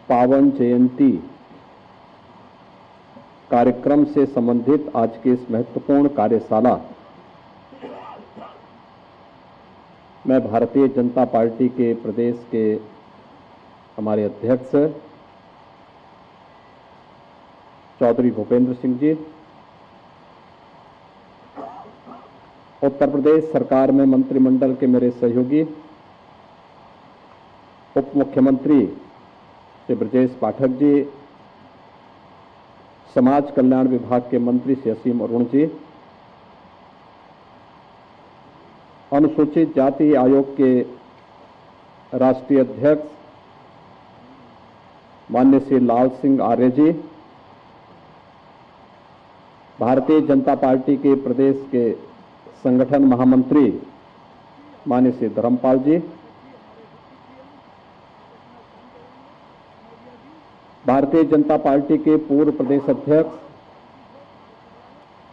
पावन जयंती कार्यक्रम से संबंधित आज की इस महत्वपूर्ण कार्यशाला में भारतीय जनता पार्टी के प्रदेश के हमारे अध्यक्ष चौधरी भूपेंद्र सिंह जी, उत्तर प्रदेश सरकार में मंत्रिमंडल के मेरे सहयोगी उप मुख्यमंत्री श्री ब्रजेश पाठक जी, समाज कल्याण विभाग के मंत्री श्री असीम अरुण जी, अनुसूचित जाति आयोग के राष्ट्रीय अध्यक्ष माननीय श्री लाल सिंह आर्य जी, भारतीय जनता पार्टी के प्रदेश के संगठन महामंत्री माननीय श्री धर्मपाल जी, भारतीय जनता पार्टी के पूर्व प्रदेश अध्यक्ष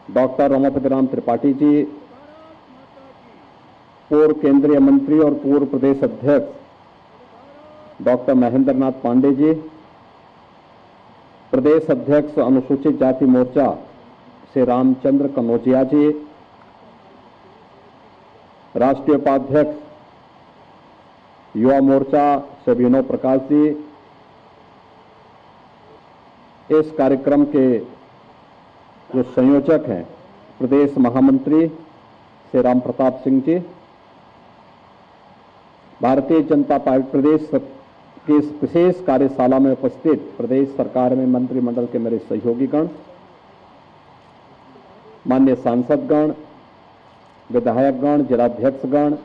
डॉक्टर रमापति राम त्रिपाठी जी, पूर्व केंद्रीय मंत्री और पूर्व प्रदेश अध्यक्ष डॉक्टर महेंद्र नाथ पांडे जी, प्रदेश अध्यक्ष अनुसूचित जाति मोर्चा श्री रामचंद्र कनौजिया जी, राष्ट्रीय उपाध्यक्ष युवा मोर्चा श्री अभिनव प्रकाश जी, इस कार्यक्रम के जो संयोजक हैं प्रदेश महामंत्री श्री राम प्रताप सिंह जी, भारतीय जनता पार्टी प्रदेश की इस विशेष कार्यशाला में उपस्थित प्रदेश सरकार में मंत्रिमंडल के मेरे सहयोगीगण, माननीय सांसदगण, विधायकगण, जिलाध्यक्षगण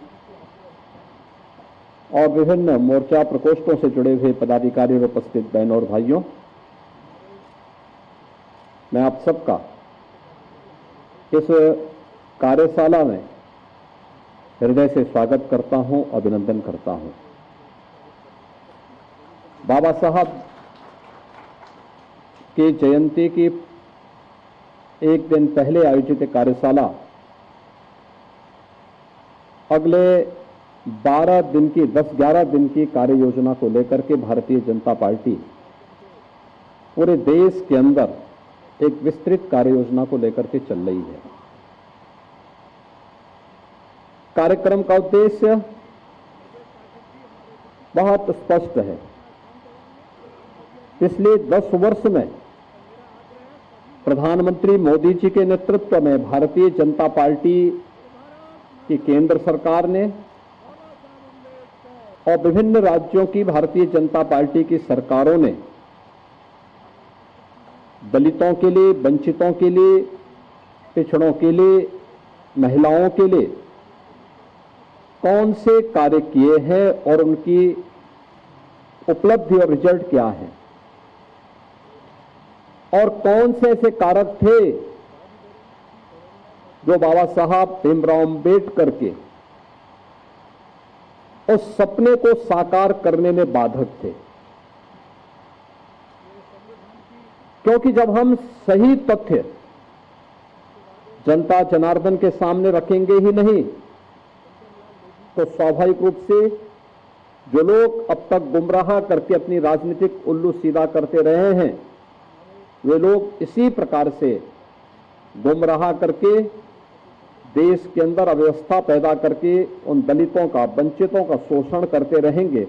और विभिन्न मोर्चा प्रकोष्ठों से जुड़े हुए पदाधिकारी और उपस्थित बहनों और भाइयों, मैं आप सबका इस कार्यशाला में हृदय से स्वागत करता हूं, अभिनंदन करता हूं। बाबा साहब की जयंती की एक दिन पहले आयोजित कार्यशाला अगले 12 दिन की 10-11 दिन की कार्य योजना को लेकर के भारतीय जनता पार्टी पूरे देश के अंदर एक विस्तृत कार्य योजना को लेकर के चल रही है। कार्यक्रम का उद्देश्य बहुत स्पष्ट है। पिछले 10 वर्ष में प्रधानमंत्री मोदी जी के नेतृत्व में भारतीय जनता पार्टी की केंद्र सरकार ने और विभिन्न राज्यों की भारतीय जनता पार्टी की सरकारों ने दलितों के लिए, वंचितों के लिए, पिछड़ों के लिए, महिलाओं के लिए कौन से कार्य किए हैं और उनकी उपलब्धि और रिजल्ट क्या है, और कौन से ऐसे कारक थे जो बाबा साहब भीमराव अंबेडकर के उस सपने को साकार करने में बाधक थे। क्योंकि जब हम सही तथ्य जनता जनार्दन के सामने रखेंगे ही नहीं, तो स्वाभाविक रूप से जो लोग अब तक गुमराह करके अपनी राजनीतिक उल्लू सीधा करते रहे हैं, वे लोग इसी प्रकार से गुमराह करके देश के अंदर अव्यवस्था पैदा करके उन दलितों का, वंचितों का शोषण करते रहेंगे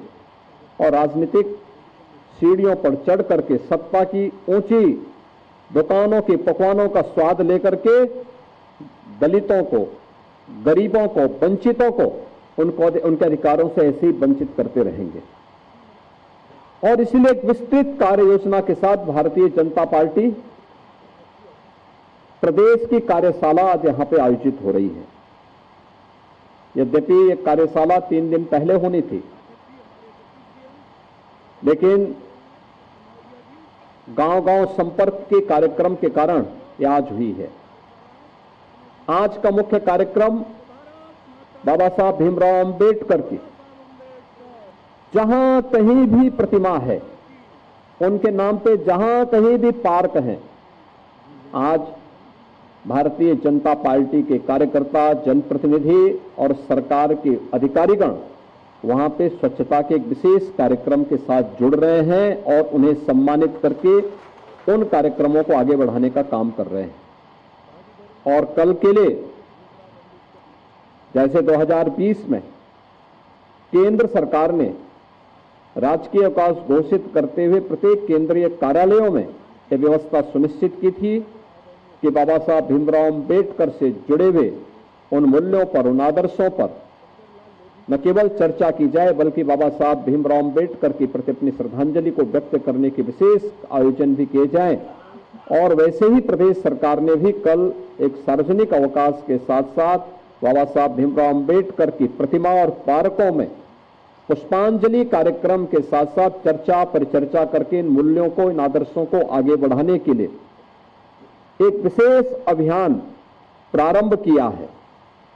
और राजनीतिक सीढ़ियों पर चढ़ करके सत्ता की ऊंची दुकानों के पकवानों का स्वाद लेकर के दलितों को, गरीबों को, वंचितों को उनके अधिकारों से ऐसे ही वंचित करते रहेंगे। और इसलिए एक विस्तृत कार्य योजना के साथ भारतीय जनता पार्टी प्रदेश की कार्यशाला आज यहां पे आयोजित हो रही है। यद्यपि ये कार्यशाला 3 दिन पहले होनी थी, लेकिन गांव-गांव संपर्क के कार्यक्रम के कारण ये आज हुई है। आज का मुख्य कार्यक्रम बाबा साहब भीमराव अंबेडकर की जहां कहीं भी प्रतिमा है, उनके नाम पे जहां कहीं भी पार्क हैं, आज भारतीय जनता पार्टी के कार्यकर्ता, जनप्रतिनिधि और सरकार के अधिकारीगण वहां पे स्वच्छता के एक विशेष कार्यक्रम के साथ जुड़ रहे हैं और उन्हें सम्मानित करके उन कार्यक्रमों को आगे बढ़ाने का काम कर रहे हैं। और कल के लिए जैसे 2020 में केंद्र सरकार ने राजकीय अवकाश घोषित करते हुए प्रत्येक केंद्रीय कार्यालयों में यह व्यवस्था सुनिश्चित की थी कि बाबा साहब भीमराव अंबेडकर से जुड़े हुए उन मूल्यों पर, उन आदर्शों पर न केवल चर्चा की जाए बल्कि बाबा साहब भीमराव अंबेडकर के प्रति अपनी श्रद्धांजलि को व्यक्त करने के विशेष आयोजन भी किए जाएं। और वैसे ही प्रदेश सरकार ने भी कल एक सार्वजनिक अवकाश के साथ साथ बाबा साहब भीमराव अंबेडकर की प्रतिमा और पार्कों में पुष्पांजलि कार्यक्रम के साथ साथ चर्चा परिचर्चा करके इन मूल्यों को, इन आदर्शों को आगे बढ़ाने के लिए एक विशेष अभियान प्रारंभ किया है।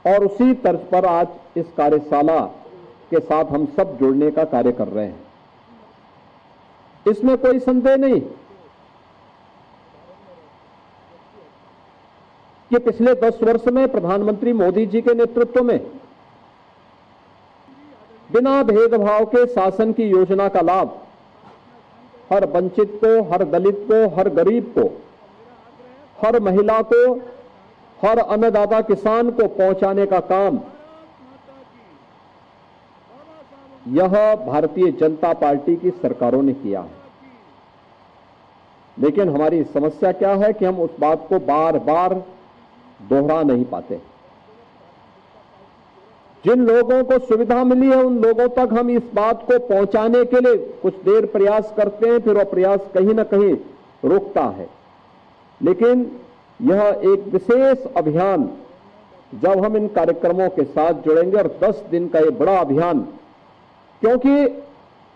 और उसी तर्ज पर आज इस कार्यशाला के साथ हम सब जुड़ने का कार्य कर रहे हैं। इसमें कोई संदेह नहीं कि पिछले 10 वर्ष में प्रधानमंत्री मोदी जी के नेतृत्व में बिना भेदभाव के शासन की योजना का लाभ हर वंचित को, हर दलित को, हर गरीब को, हर महिला को, हर अन्नदाता किसान को पहुंचाने का काम यह भारतीय जनता पार्टी की सरकारों ने किया है। लेकिन हमारी समस्या क्या है कि हम उस बात को बार बार दोहरा नहीं पाते। जिन लोगों को सुविधा मिली है उन लोगों तक हम इस बात को पहुंचाने के लिए कुछ देर प्रयास करते हैं, फिर वह प्रयास कहीं ना कहीं रुकता है। लेकिन यह एक विशेष अभियान जब हम इन कार्यक्रमों के साथ जुड़ेंगे, और 10 दिन का ये बड़ा अभियान, क्योंकि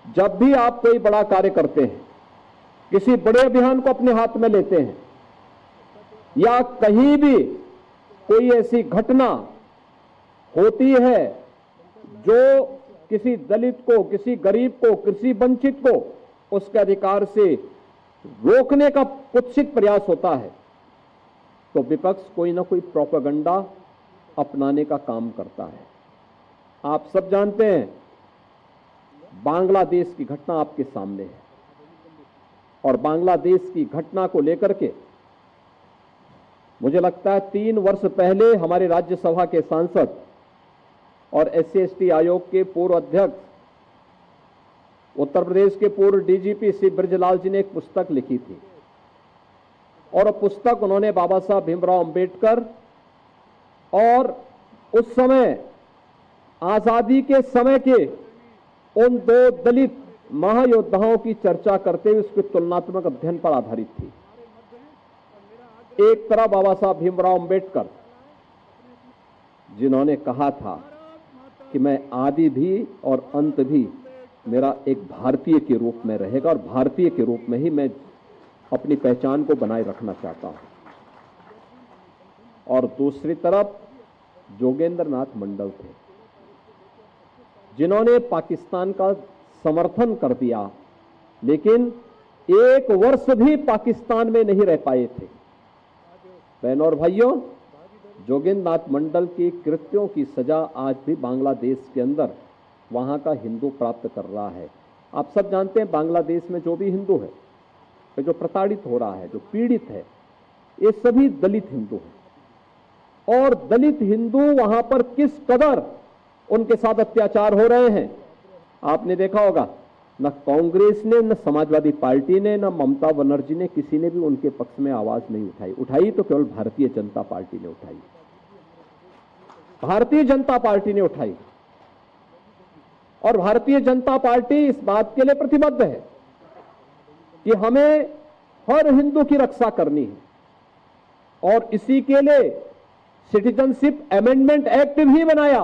जब भी आप कोई बड़ा कार्य करते हैं, किसी बड़े अभियान को अपने हाथ में लेते हैं या कहीं भी कोई ऐसी घटना होती है जो किसी दलित को, किसी गरीब को, किसी वंचित को उसके अधिकार से रोकने का कुत्सित प्रयास होता है, तो विपक्ष कोई ना कोई प्रोपेगेंडा अपनाने का काम करता है। आप सब जानते हैं बांग्लादेश की घटना आपके सामने है, और बांग्लादेश की घटना को लेकर के मुझे लगता है 3 वर्ष पहले हमारे राज्यसभा के सांसद और SC/ST आयोग के पूर्व अध्यक्ष, उत्तर प्रदेश के पूर्व DGP श्री ब्रजलाल जी ने एक पुस्तक लिखी थी, और पुस्तक उन्होंने बाबा साहब भीमराव अंबेडकर और उस समय आजादी के समय के उन 2 दलित महायोद्धाओं की चर्चा करते हुए उसके तुलनात्मक अध्ययन पर आधारित थी। एक तरफ बाबा साहब भीमराव अंबेडकर जिन्होंने कहा था कि मैं आदि भी और अंत भी मेरा एक भारतीय के रूप में रहेगा, और भारतीय के रूप में ही मैं अपनी पहचान को बनाए रखना चाहता हूं। और दूसरी तरफ जोगेंद्र नाथ मंडल थे जिन्होंने पाकिस्तान का समर्थन कर दिया, लेकिन 1 वर्ष भी पाकिस्तान में नहीं रह पाए थे। बहनों और भाइयों, जोगेंद्र नाथ मंडल के कृत्यों की सजा आज भी बांग्लादेश के अंदर वहां का हिंदू प्राप्त कर रहा है। आप सब जानते हैं बांग्लादेश में जो भी हिंदू है, जो प्रताड़ित हो रहा है, जो पीड़ित है, ये सभी दलित हिंदू हैं। और दलित हिंदू वहां पर किस कदर उनके साथ अत्याचार हो रहे हैं आपने देखा होगा। न कांग्रेस ने, न समाजवादी पार्टी ने, न ममता बनर्जी ने, किसी ने भी उनके पक्ष में आवाज नहीं उठाई। उठाई तो केवल भारतीय जनता पार्टी ने उठाई। भारतीय जनता पार्टी ने उठाई, और भारतीय जनता पार्टी इस बात के लिए प्रतिबद्ध है कि हमें हर हिंदू की रक्षा करनी है, और इसी के लिए सिटीजनशिप अमेंडमेंट एक्ट भी बनाया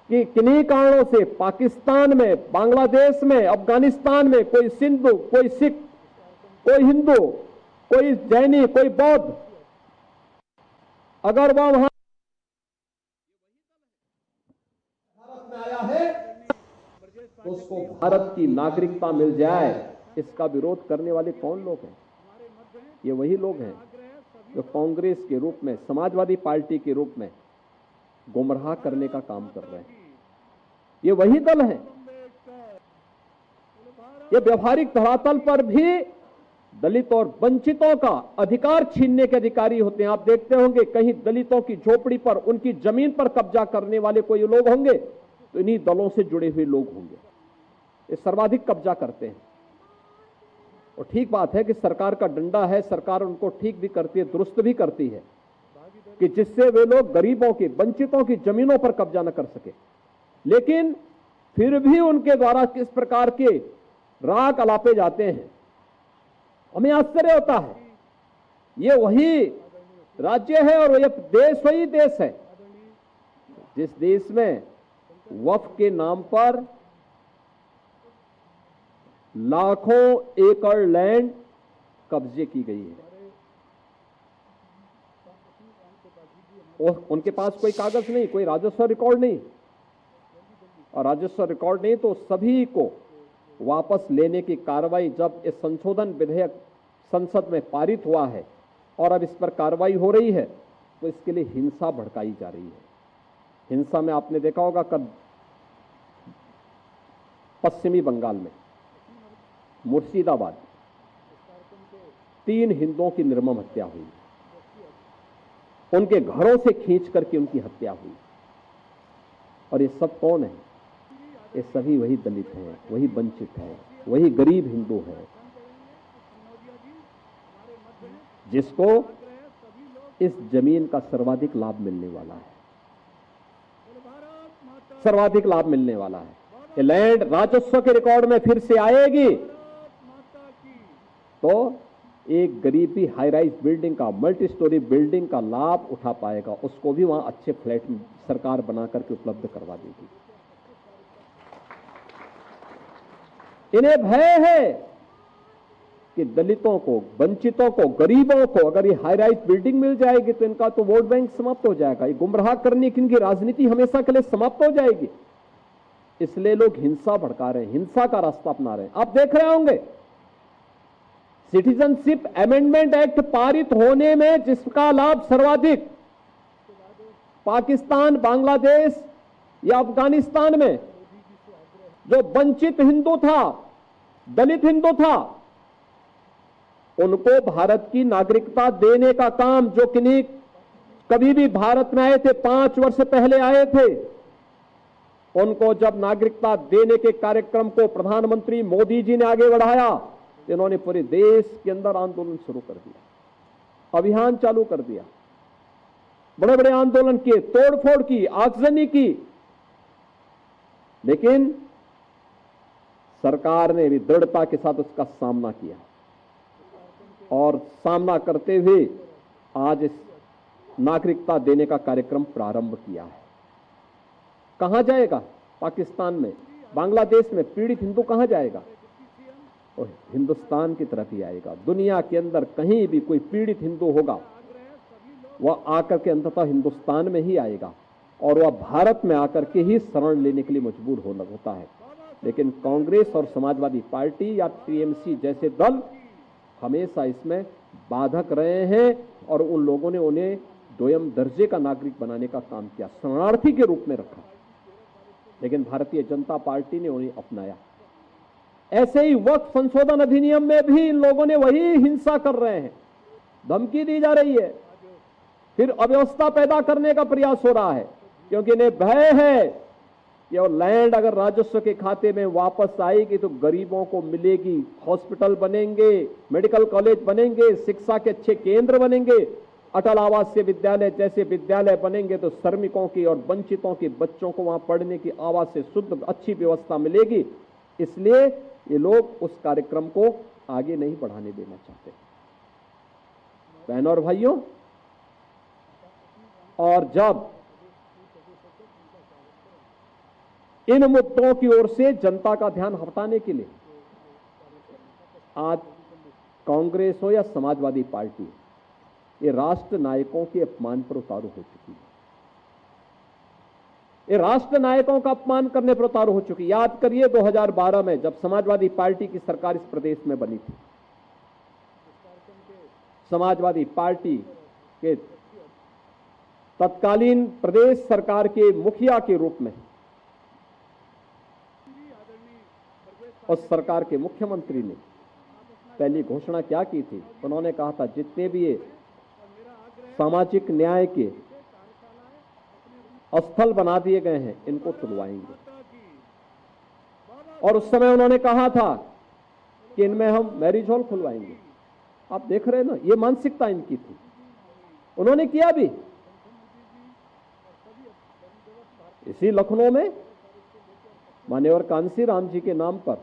कि किन्हीं कारणों से पाकिस्तान में, बांग्लादेश में, अफगानिस्तान में कोई सिंधु, कोई सिख, कोई हिंदू, कोई जैनी, कोई बौद्ध, अगर वह वहां भारत में आया है तो उसको भारत की नागरिकता मिल जाए, इसका विरोध करने वाले कौन लोग हैं? ये वही लोग हैं जो कांग्रेस के रूप में, समाजवादी पार्टी के रूप में गुमराह करने का काम कर रहे हैं। ये वही दल है। ये व्यवहारिक धरातल पर भी दलित और वंचितों का अधिकार छीनने के अधिकारी होते हैं। आप देखते होंगे कहीं दलितों की झोपड़ी पर, उनकी जमीन पर कब्जा करने वाले कोई लोग होंगे तो इन्हीं दलों से जुड़े हुए लोग होंगे। ये सर्वाधिक कब्जा करते हैं। और ठीक बात है कि सरकार का डंडा है, सरकार उनको ठीक भी करती है, दुरुस्त भी करती है कि जिससे वे लोग गरीबों की, वंचितों की जमीनों पर कब्जा न कर सके। लेकिन फिर भी उनके द्वारा किस प्रकार के राग अलापे जाते हैं, हमें आश्चर्य होता है। ये वही राज्य है और ये देश वही देश है जिस देश में वक्फ के नाम पर लाखों एकड़ लैंड कब्जे की गई है और उनके पास कोई कागज नहीं, कोई राजस्व रिकॉर्ड नहीं। और राजस्व रिकॉर्ड नहीं तो सभी को वापस लेने की कार्रवाई, जब इस संशोधन विधेयक संसद में पारित हुआ है और अब इस पर कार्रवाई हो रही है, तो इसके लिए हिंसा भड़काई जा रही है। हिंसा में आपने देखा होगा कब पश्चिमी बंगाल में मुर्शिदाबाद 3 हिंदुओं की निर्मम हत्या हुई, उनके घरों से खींच करके उनकी हत्या हुई। और ये सब कौन है? ये सभी वही दलित हैं, वही वंचित हैं, वही गरीब हिंदू हैं जिसको इस जमीन का सर्वाधिक लाभ मिलने वाला है, सर्वाधिक लाभ मिलने वाला है। ये लैंड राजस्व के रिकॉर्ड में फिर से आएगी तो एक गरीब भी हाई राइज बिल्डिंग का, मल्टी स्टोरी बिल्डिंग का लाभ उठा पाएगा, उसको भी वहां अच्छे फ्लैट सरकार बना करके उपलब्ध करवा देगी। इन्हें भय है कि दलितों को, वंचितों को, गरीबों को अगर ये हाई राइज बिल्डिंग मिल जाएगी तो इनका तो वोट बैंक समाप्त हो जाएगा, ये गुमराह करने की इनकी राजनीति हमेशा के लिए समाप्त हो जाएगी। इसलिए लोग हिंसा भड़का रहे हैं, हिंसा का रास्ता अपना रहे हैं। आप देख रहे होंगे सिटीजनशिप अमेंडमेंट एक्ट पारित होने में जिसका लाभ सर्वाधिक पाकिस्तान, बांग्लादेश या अफगानिस्तान में जो वंचित हिंदू था, दलित हिंदू था, उनको भारत की नागरिकता देने का काम, जो किन्हीं कभी भी भारत में आए थे, 5 वर्ष पहले आए थे, उनको जब नागरिकता देने के कार्यक्रम को प्रधानमंत्री मोदी जी ने आगे बढ़ाया, इन्होंने पूरे देश के अंदर आंदोलन शुरू कर दिया, अभियान चालू कर दिया, बड़े बड़े आंदोलन किए, तोड़फोड़ की, आगजनी की। लेकिन सरकार ने भी दृढ़ता के साथ उसका सामना किया और सामना करते हुए आज इस नागरिकता देने का कार्यक्रम प्रारंभ किया है। कहां जाएगा? पाकिस्तान में, बांग्लादेश में पीड़ित हिंदू कहां जाएगा? और हिंदुस्तान की तरफ ही आएगा। दुनिया के अंदर कहीं भी कोई पीड़ित हिंदू होगा, वह आकर के अंततः हिंदुस्तान में ही आएगा और वह भारत में आकर के ही शरण लेने के लिए मजबूर होता है। लेकिन कांग्रेस और समाजवादी पार्टी या टीएमसी जैसे दल हमेशा इसमें बाधक रहे हैं और उन लोगों ने उन्हें दोयम दर्जे का नागरिक बनाने का काम किया, शरणार्थी के रूप में रखा। लेकिन भारतीय जनता पार्टी ने उन्हें अपनाया। ऐसे ही वक्फ संशोधन अधिनियम में भी इन लोगों ने वही हिंसा कर रहे हैं, धमकी दी जा रही है, फिर अव्यवस्था पैदा करने का प्रयास हो रहा है, क्योंकि इन्हें भय है कि और लैंड अगर राजस्व के खाते में वापस आएगी तो गरीबों को मिलेगी, हॉस्पिटल बनेंगे, मेडिकल कॉलेज बनेंगे, शिक्षा के अच्छे केंद्र बनेंगे, अटल आवासीय विद्यालय जैसे विद्यालय बनेंगे तो श्रमिकों की और वंचितों के बच्चों को वहां पढ़ने की आवाज से शुद्ध अच्छी व्यवस्था मिलेगी। इसलिए ये लोग उस कार्यक्रम को आगे नहीं बढ़ाने देना चाहते। बहनों और भाइयों, और जब इन मुद्दों की ओर से जनता का ध्यान हटाने के लिए आज कांग्रेस हो या समाजवादी पार्टी, ये राष्ट्र नायकों के अपमान पर उतारू हो चुकी है। ये राष्ट्र नायकों का अपमान करने पर उतारू हो चुकी। याद करिए 2012 में जब समाजवादी पार्टी की सरकार इस प्रदेश में बनी थी, समाजवादी पार्टी के तत्कालीन प्रदेश सरकार के मुखिया के रूप में उस सरकार के मुख्यमंत्री ने पहली घोषणा क्या की थी? उन्होंने कहा था जितने भी ये सामाजिक न्याय के स्थल बना दिए गए हैं इनको तुलवाएंगे। और उस समय उन्होंने कहा था कि इनमें हम मैरिज हॉल खुलवाएंगे। आप देख रहे हैं ना, ये मानसिकता इनकी थी। उन्होंने किया भी। इसी लखनऊ में मान्यवर कांसी राम जी के नाम पर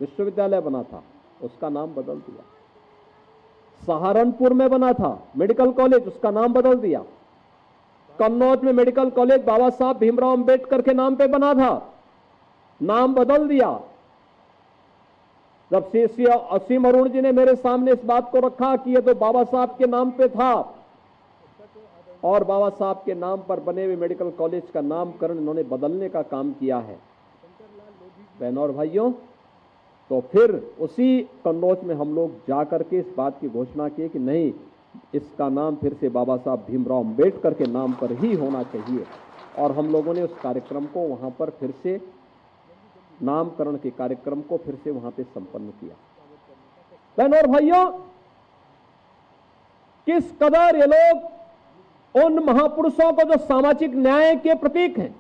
विश्वविद्यालय बना था, उसका नाम बदल दिया। सहारनपुर में बना था मेडिकल कॉलेज, उसका नाम बदल दिया। कन्नौज में मेडिकल कॉलेज बाबा साहब भीमराव अंबेडकर के नाम पे बना था, नाम बदल दिया। जब असीम अरुण जी ने मेरे सामने इस बात को रखा कि ये तो बाबा साहब के नाम पे था और बाबा साहब के नाम पर बने हुए मेडिकल कॉलेज का नामकरण इन्होंने बदलने का काम किया है। बहनों और भाइयों, तो फिर उसी कन्नौज में हम लोग जाकर के इस बात की घोषणा की कि नहीं, इसका नाम फिर से बाबा साहब भीमराव अंबेडकर के नाम पर ही होना चाहिए। और हम लोगों ने उस कार्यक्रम को वहां पर फिर से, नामकरण के कार्यक्रम को फिर से वहां पे संपन्न किया। बहनों और भाइयों, किस कदर ये लोग उन महापुरुषों को जो सामाजिक न्याय के प्रतीक हैं,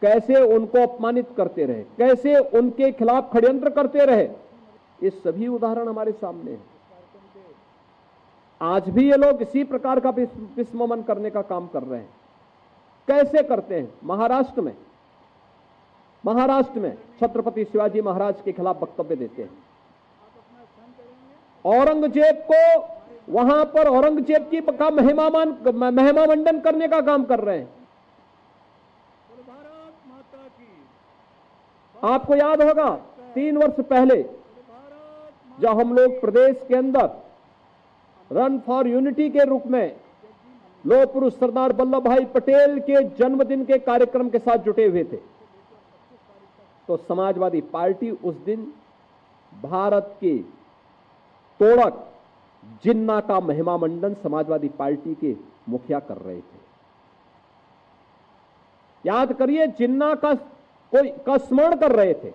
कैसे उनको अपमानित करते रहे, कैसे उनके खिलाफ षड्यंत्र करते रहे, ये सभी उदाहरण हमारे सामने हैं। आज भी ये लोग इसी प्रकार का विस्मरण करने का काम कर रहे हैं। कैसे करते हैं? महाराष्ट्र में छत्रपति शिवाजी महाराज के खिलाफ वक्तव्य देते हैं। औरंगजेब को वहां पर औरंगजेब की का महिमा मंडन करने का काम कर रहे हैं। आपको याद होगा 3 वर्ष पहले जब हम लोग प्रदेश के अंदर रन फॉर यूनिटी के रूप में लौह पुरुष सरदार वल्लभ भाई पटेल के जन्मदिन के कार्यक्रम के साथ जुटे हुए थे, तो समाजवादी पार्टी उस दिन भारत के तोड़क जिन्ना का महिमा मंडन समाजवादी पार्टी के मुखिया कर रहे थे। याद करिए, जिन्ना का स्मरण कर रहे थे।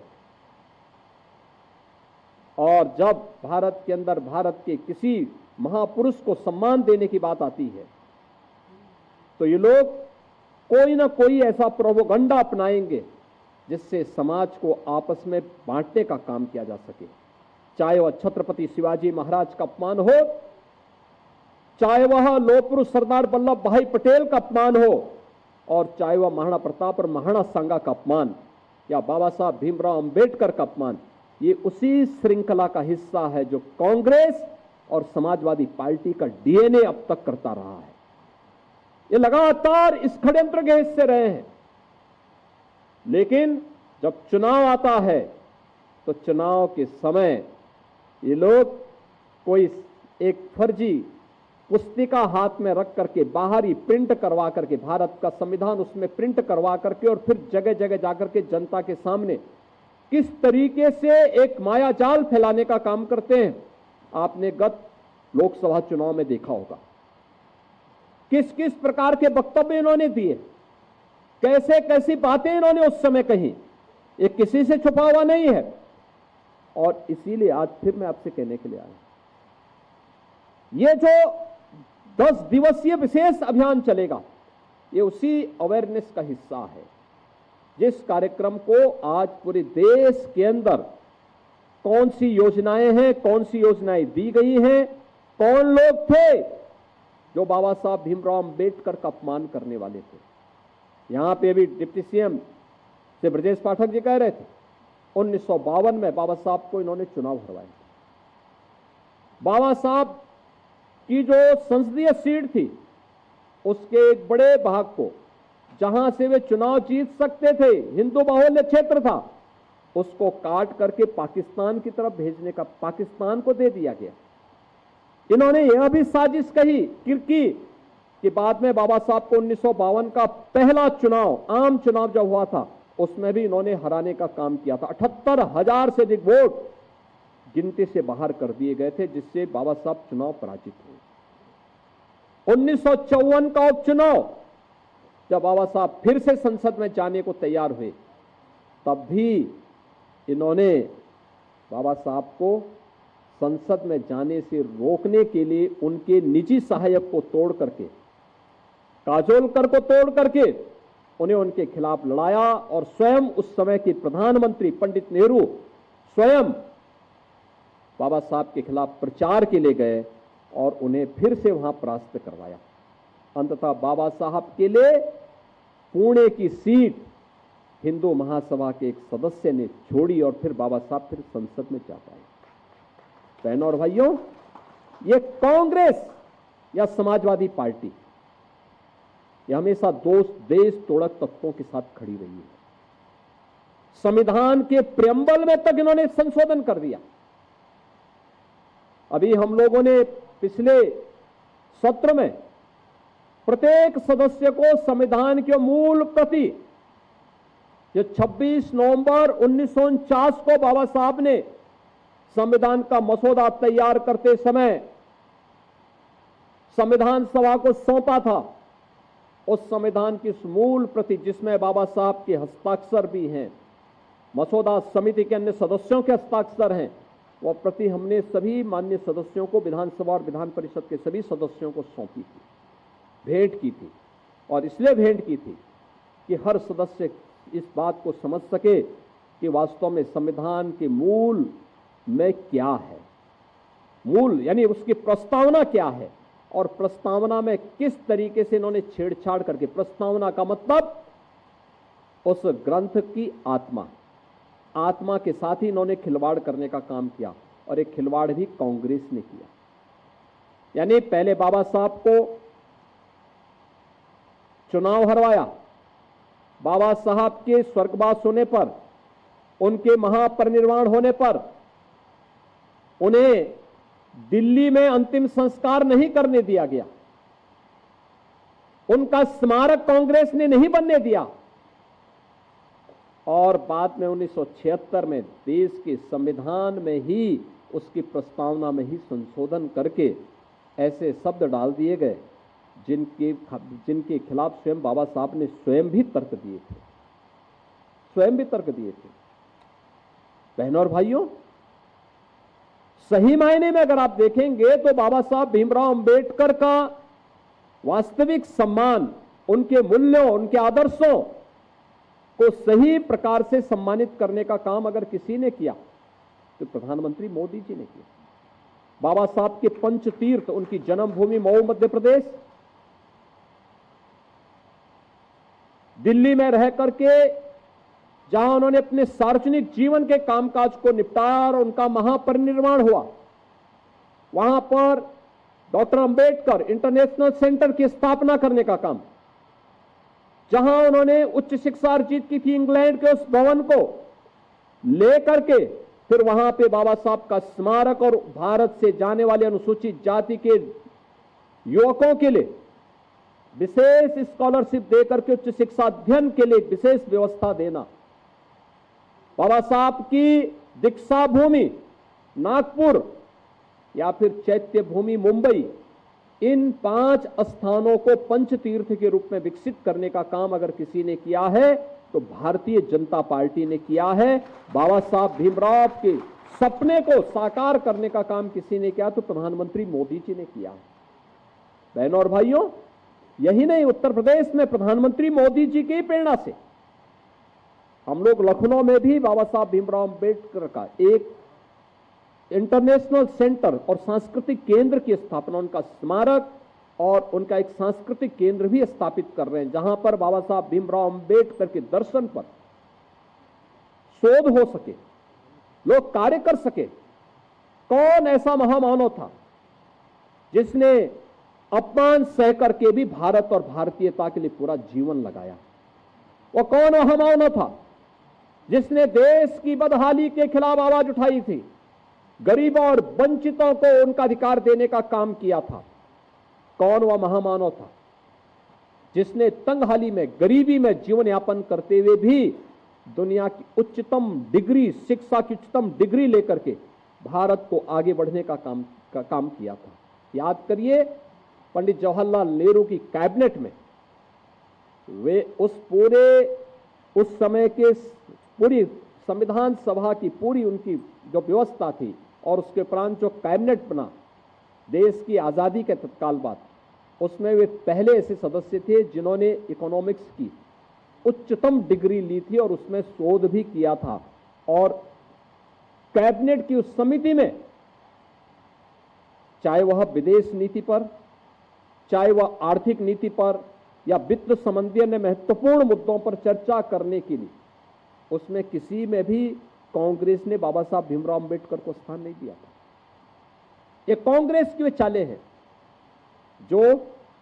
और जब भारत के अंदर भारत के किसी महापुरुष को सम्मान देने की बात आती है तो ये लोग कोई ना कोई ऐसा प्रोपोगंडा अपनाएंगे जिससे समाज को आपस में बांटने का काम किया जा सके। चाहे वह छत्रपति शिवाजी महाराज का अपमान हो, चाहे वह लौह पुरुष सरदार वल्लभ भाई पटेल का अपमान हो, और चाहे वह महाराणा प्रताप और महाराणा सांगा का अपमान या बाबा साहब भीमराव अंबेडकर का अपमान, ये उसी श्रृंखला का हिस्सा है जो कांग्रेस और समाजवादी पार्टी का डीएनए अब तक करता रहा है। ये लगातार इस षड्यंत्र के हिस्से रहे हैं। लेकिन जब चुनाव आता है तो चुनाव के समय ये लोग कोई एक फर्जी पुस्तिका हाथ में रख करके बाहर ही प्रिंट करवा करके, भारत का संविधान उसमें प्रिंट करवा करके, और फिर जगह जगह जाकर के जनता के सामने किस तरीके से एक मायाजाल फैलाने का काम करते हैं, आपने गत लोकसभा चुनाव में देखा होगा। किस किस प्रकार के वक्तव्य इन्होंने दिए, कैसे कैसी बातें इन्होंने उस समय कही, ये किसी से छुपा हुआ नहीं है। और इसीलिए आज फिर मैं आपसे कहने के लिए आया, ये जो 10 दिवसीय विशेष अभियान चलेगा, ये उसी अवेयरनेस का हिस्सा है, जिस कार्यक्रम को आज पूरे देश के अंदर कौन सी योजनाएं हैं, कौन सी योजनाएं दी गई हैं, कौन लोग थे जो बाबा साहब भीमराव अंबेडकर का अपमान करने वाले थे। यहां पे अभी डिप्टी सीएम से ब्रजेश पाठक जी कह रहे थे 1952 में बाबा साहब को इन्होंने चुनाव हरवाए। बाबा साहब की जो संसदीय सीट थी उसके एक बड़े भाग को, जहां से वे चुनाव जीत सकते थे, हिंदू बाहुल्य क्षेत्र था, उसको काट करके पाकिस्तान की तरफ भेजने का, पाकिस्तान को दे दिया गया। इन्होंने यह भी साजिश कही कि बाद में बाबा साहब को 1952 का पहला चुनाव, आम चुनाव जब हुआ था, उसमें भी इन्होंने हराने का काम किया था। 78,000 से अधिक वोट गिनती से बाहर कर दिए गए थे, जिससे बाबा साहब चुनाव पराजित हुए। 1954 का उपचुनाव जब बाबा साहब फिर से संसद में जाने को तैयार हुए, तब भी इन्होंने बाबा साहब को संसद में जाने से रोकने के लिए उनके निजी सहायक को तोड़ करके, काजोलकर को तोड़ करके उन्हें उनके खिलाफ लड़ाया और स्वयं उस समय के प्रधानमंत्री पंडित नेहरू स्वयं बाबा साहब के खिलाफ प्रचार के लिए गए और उन्हें फिर से वहां परास्त करवाया। अंततः बाबा साहब के लिए पुणे की सीट हिंदू महासभा के एक सदस्य ने छोड़ी और फिर बाबा साहब फिर संसद में जा पाए। बहनों और भाइयों, ये कांग्रेस या समाजवादी पार्टी ये हमेशा देश तोड़क तत्वों के साथ खड़ी रही है। संविधान के प्रियम्बल में तक इन्होंने संशोधन कर दिया। अभी हम लोगों ने पिछले सत्र में प्रत्येक सदस्य को संविधान की मूल प्रति जो 26 नवंबर 1949 को बाबा साहब ने संविधान का मसौदा तैयार करते समय संविधान सभा को सौंपा था, उस संविधान की मूल प्रति जिसमें बाबा साहब के हस्ताक्षर भी हैं, मसौदा समिति के अन्य सदस्यों के हस्ताक्षर हैं, वह प्रति हमने सभी माननीय सदस्यों को, विधानसभा और विधान परिषद के सभी सदस्यों को सौंपी थी, भेंट की थी। और इसलिए भेंट की थी कि हर सदस्य इस बात को समझ सके कि वास्तव में संविधान के मूल में क्या है, मूल यानी उसकी प्रस्तावना क्या है और प्रस्तावना में किस तरीके से इन्होंने छेड़छाड़ करके, प्रस्तावना का मतलब उस ग्रंथ की आत्मा के साथ ही इन्होंने खिलवाड़ करने का काम किया और एक खिलवाड़ भी कांग्रेस ने किया। यानी पहले बाबा साहब को चुनाव हरवाया, बाबा साहब के स्वर्गवास होने पर, उनके महापरिनिर्वाण होने पर उन्हें दिल्ली में अंतिम संस्कार नहीं करने दिया गया, उनका स्मारक कांग्रेस ने नहीं बनने दिया और बाद में 1976 में देश के संविधान में ही उसकी प्रस्तावना में ही संशोधन करके ऐसे शब्द डाल दिए गए जिनके खिलाफ स्वयं बाबा साहब ने स्वयं भी तर्क दिए थे। बहनों और भाइयों, सही मायने में अगर आप देखेंगे तो बाबा साहब भीमराव अंबेडकर का वास्तविक सम्मान, उनके मूल्यों, उनके आदर्शों को सही प्रकार से सम्मानित करने का काम अगर किसी ने किया तो प्रधानमंत्री मोदी जी ने किया। बाबा साहब के पंच तीर्थ, उनकी जन्मभूमि मऊ मध्य प्रदेश, दिल्ली में रह करके जहां उन्होंने अपने सार्वजनिक जीवन के कामकाज को निपटाया और उनका महापरिनिर्वाण हुआ, वहां पर डॉक्टर अंबेडकर इंटरनेशनल सेंटर की स्थापना करने का काम, जहां उन्होंने उच्च शिक्षा अर्जित की थी इंग्लैंड के उस भवन को लेकर के फिर वहां पे बाबा साहब का स्मारक और भारत से जाने वाले अनुसूचित जाति के युवकों के लिए विशेष स्कॉलरशिप देकर के उच्च शिक्षा अध्ययन के लिए विशेष व्यवस्था देना, बाबा साहब की दीक्षा भूमि नागपुर या फिर चैत्य भूमि मुंबई, इन 5 स्थानों को पंच तीर्थ के रूप में विकसित करने का काम अगर किसी ने किया है तो भारतीय जनता पार्टी ने किया है। बाबा साहब भीमराव के सपने को साकार करने का काम किसी ने किया तो प्रधानमंत्री मोदी जी ने किया। बहनों और भाइयों, यही नहीं, उत्तर प्रदेश में प्रधानमंत्री मोदी जी की प्रेरणा से हम लोग लखनऊ में भी बाबा साहब भीमराव अंबेडकर का एक इंटरनेशनल सेंटर और सांस्कृतिक केंद्र की स्थापना, उनका स्मारक और उनका एक सांस्कृतिक केंद्र भी स्थापित कर रहे हैं, जहां पर बाबा साहब भीमराव अंबेडकर के दर्शन पर शोध हो सके, लोग कार्य कर सके। कौन ऐसा महामानव था जिसने अपमान सह करके भी भारत और भारतीयता के लिए पूरा जीवन लगाया? वो कौन महामानव था जिसने देश की बदहाली के खिलाफ आवाज उठाई थी, गरीबों और वंचितों को उनका अधिकार देने का काम किया था? कौन वह महामानव था जिसने तंगहाली में, गरीबी में जीवन यापन करते हुए भी दुनिया की उच्चतम डिग्री, शिक्षा की उच्चतम डिग्री लेकर के भारत को आगे बढ़ने का काम किया था? याद करिए, पंडित जवाहरलाल नेहरू की कैबिनेट में वे उस समय के पूरी संविधान सभा की पूरी उनकी जो व्यवस्था थी और उसके उपरांत जो कैबिनेट बना देश की आज़ादी के तत्काल बाद, उसमें वे पहले ऐसे सदस्य थे जिन्होंने इकोनॉमिक्स की उच्चतम डिग्री ली थी और उसमें शोध भी किया था। और कैबिनेट की उस समिति में चाहे वह विदेश नीति पर, चाहे वह आर्थिक नीति पर या वित्त संबंधी अन्य महत्वपूर्ण मुद्दों पर चर्चा करने के लिए, उसमें किसी में भी कांग्रेस ने बाबा साहब भीमराव अंबेडकर को स्थान नहीं दिया था। ये कांग्रेस की वे चालें हैं जो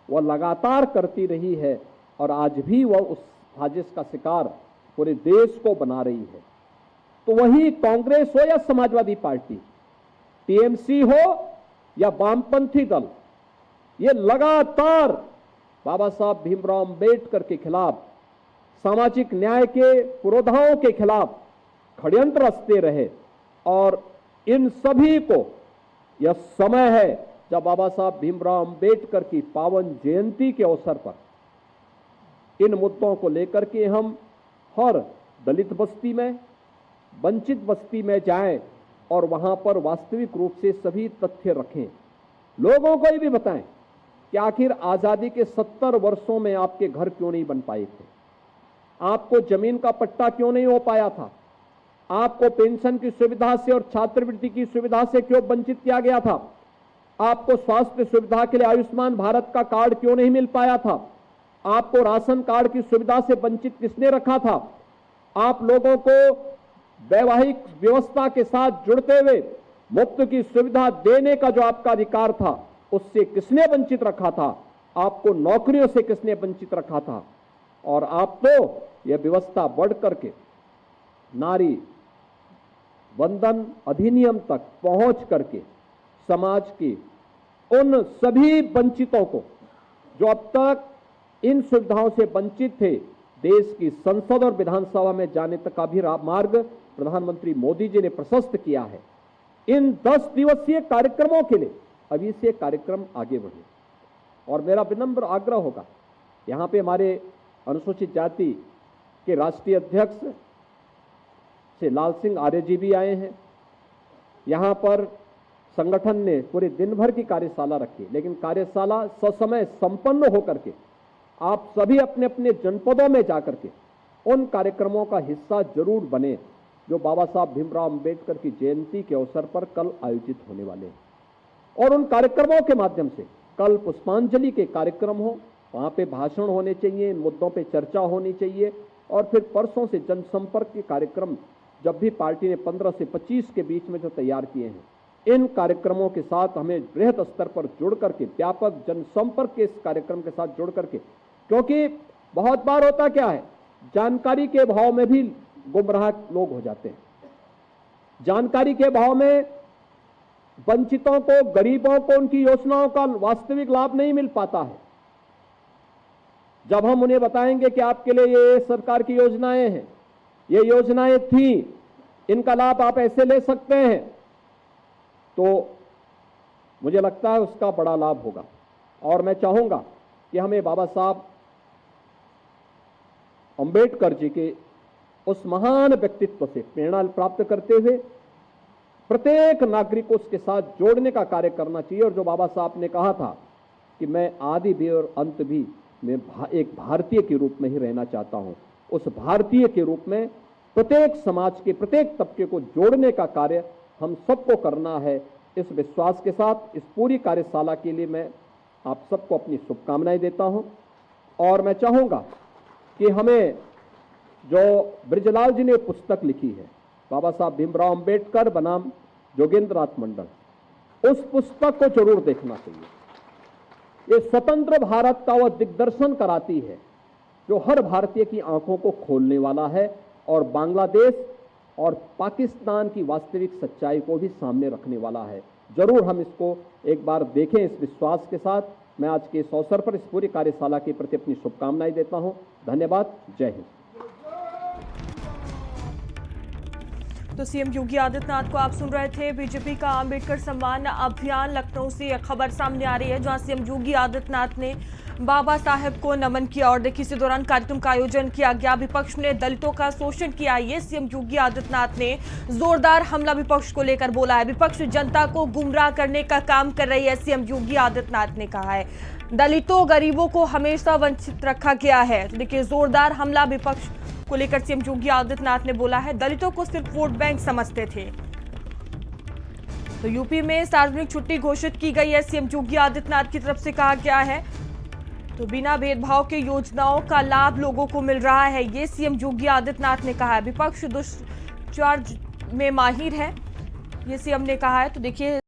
वह लगातार करती रही है और आज भी वह उस साजिश का शिकार पूरे देश को बना रही है। तो वही कांग्रेस हो या समाजवादी पार्टी, टीएमसी हो या वामपंथी दल, ये लगातार बाबा साहब भीमराव अंबेडकर के खिलाफ, सामाजिक न्याय के पुरोधाओं के खिलाफ षड्यंत्र रचते रहे। और इन सभी को यह समय है जब बाबा साहब भीमराव अंबेडकर की पावन जयंती के अवसर पर इन मुद्दों को लेकर के हम हर दलित बस्ती में, वंचित बस्ती में जाएं और वहां पर वास्तविक रूप से सभी तथ्य रखें। लोगों को ये भी बताएं कि आखिर आजादी के 70 वर्षों में आपके घर क्यों नहीं बन पाए थे, आपको जमीन का पट्टा क्यों नहीं हो पाया था, आपको पेंशन की सुविधा से और छात्रवृत्ति की सुविधा से क्यों वंचित किया गया था, आपको स्वास्थ्य सुविधा के लिए आयुष्मान भारत का कार्ड क्यों नहीं मिल पाया था, आपको राशन कार्ड की सुविधा से वंचित किसने रखा था, आप लोगों को वैवाहिक व्यवस्था के साथ जुड़ते हुए मुफ्त की सुविधा देने का जो आपका अधिकार था उससे किसने वंचित रखा था, आपको नौकरियों से किसने वंचित रखा था। और आप तो यह व्यवस्था बढ़ करके नारी वंदन अधिनियम तक पहुंच करके समाज की उन सभी वंचितों को जो अब तक इन सुविधाओं से वंचित थे, देश की संसद और विधानसभा में जाने तक का भी मार्ग प्रधानमंत्री मोदी जी ने प्रशस्त किया है। इन 10 दिवसीय कार्यक्रमों के लिए अभी से कार्यक्रम आगे बढ़े और मेरा विनम्र आग्रह होगा, यहाँ पे हमारे अनुसूचित जाति के राष्ट्रीय अध्यक्ष से लाल सिंह आर्य जी भी आए हैं। यहाँ पर संगठन ने पूरे दिन भर की कार्यशाला रखी, लेकिन कार्यशाला ससमय संपन्न होकर के आप सभी अपने अपने जनपदों में जाकर के उन कार्यक्रमों का हिस्सा जरूर बने जो बाबा साहब भीमराव अंबेडकर की जयंती के अवसर पर कल आयोजित होने वाले हैं। और उन कार्यक्रमों के माध्यम से कल पुष्पांजलि के कार्यक्रम हो, वहां पे भाषण होने चाहिए, इन मुद्दों पे चर्चा होनी चाहिए। और फिर परसों से जनसंपर्क के कार्यक्रम जब भी पार्टी ने 15 से 25 के बीच में जो तैयार किए हैं, इन कार्यक्रमों के साथ हमें बृहद स्तर पर जुड़ करके व्यापक जनसंपर्क के इस कार्यक्रम के साथ जुड़ करके, क्योंकि बहुत बार होता क्या है, जानकारी के अभाव में भी गुमराह लोग हो जाते हैं। जानकारी के अभाव में वंचितों को, गरीबों को उनकी योजनाओं का वास्तविक लाभ नहीं मिल पाता है। जब हम उन्हें बताएंगे कि आपके लिए ये सरकार की योजनाएं हैं, ये योजनाएं थी, इनका लाभ आप ऐसे ले सकते हैं, तो मुझे लगता है उसका बड़ा लाभ होगा। और मैं चाहूंगा कि हमें बाबा साहब अंबेडकर जी के उस महान व्यक्तित्व से प्रेरणा प्राप्त करते हुए प्रत्येक नागरिक को उसके साथ जोड़ने का कार्य करना चाहिए। और जो बाबा साहब ने कहा था कि मैं आदि भी और अंत भी मैं एक भारतीय के रूप में ही रहना चाहता हूं, उस भारतीय के रूप में प्रत्येक समाज के प्रत्येक तबके को जोड़ने का कार्य हम सबको करना है। इस विश्वास के साथ इस पूरी कार्यशाला के लिए मैं आप सबको अपनी शुभकामनाएं देता हूं। और मैं चाहूंगा कि हमें जो ब्रजलाल जी ने पुस्तक लिखी है, बाबा साहब भीमराव अंबेडकर बनाम जोगेंद्रनाथ मंडल, उस पुस्तक को जरूर देखना चाहिए। ये स्वतंत्र भारत का वह दिग्दर्शन कराती है जो हर भारतीय की आंखों को खोलने वाला है और बांग्लादेश और पाकिस्तान की वास्तविक सच्चाई को भी सामने रखने वाला है। जरूर हम इसको एक बार देखें। इस विश्वास के साथ मैं आज के इस अवसर पर इस पूरी कार्यशाला के प्रति अपनी शुभकामनाएं देता हूं। धन्यवाद। जय हिंद। तो सीएम योगी आदित्यनाथ को आप सुन रहे थे। बीजेपी का अंबेडकर सम्मान अभियान लखनऊ से खबर सामने आ रही है, जहां सीएम योगी आदित्यनाथ ने बाबा साहेब को नमन किया और देखिए इसी दौरान कार्यक्रम का आयोजन किया गया। विपक्ष ने दलितों का शोषण किया, ये सीएम योगी आदित्यनाथ ने जोरदार हमला विपक्ष को लेकर बोला है। विपक्ष जनता को गुमराह करने का काम कर रही है, सीएम योगी आदित्यनाथ ने कहा है। दलितों गरीबों को हमेशा वंचित रखा गया है। तो देखिए जोरदार हमला विपक्ष को लेकर सीएम योगी आदित्यनाथ ने बोला है। दलितों को सिर्फ वोट बैंक समझते थे। तो यूपी में सार्वजनिक छुट्टी घोषित की गई है, सीएम योगी आदित्यनाथ की तरफ से कहा गया है। तो बिना भेदभाव के योजनाओं का लाभ लोगों को मिल रहा है, ये सीएम योगी आदित्यनाथ ने कहा है। विपक्ष दुष्प्रचार में माहिर है, ये सीएम ने कहा है। तो देखिए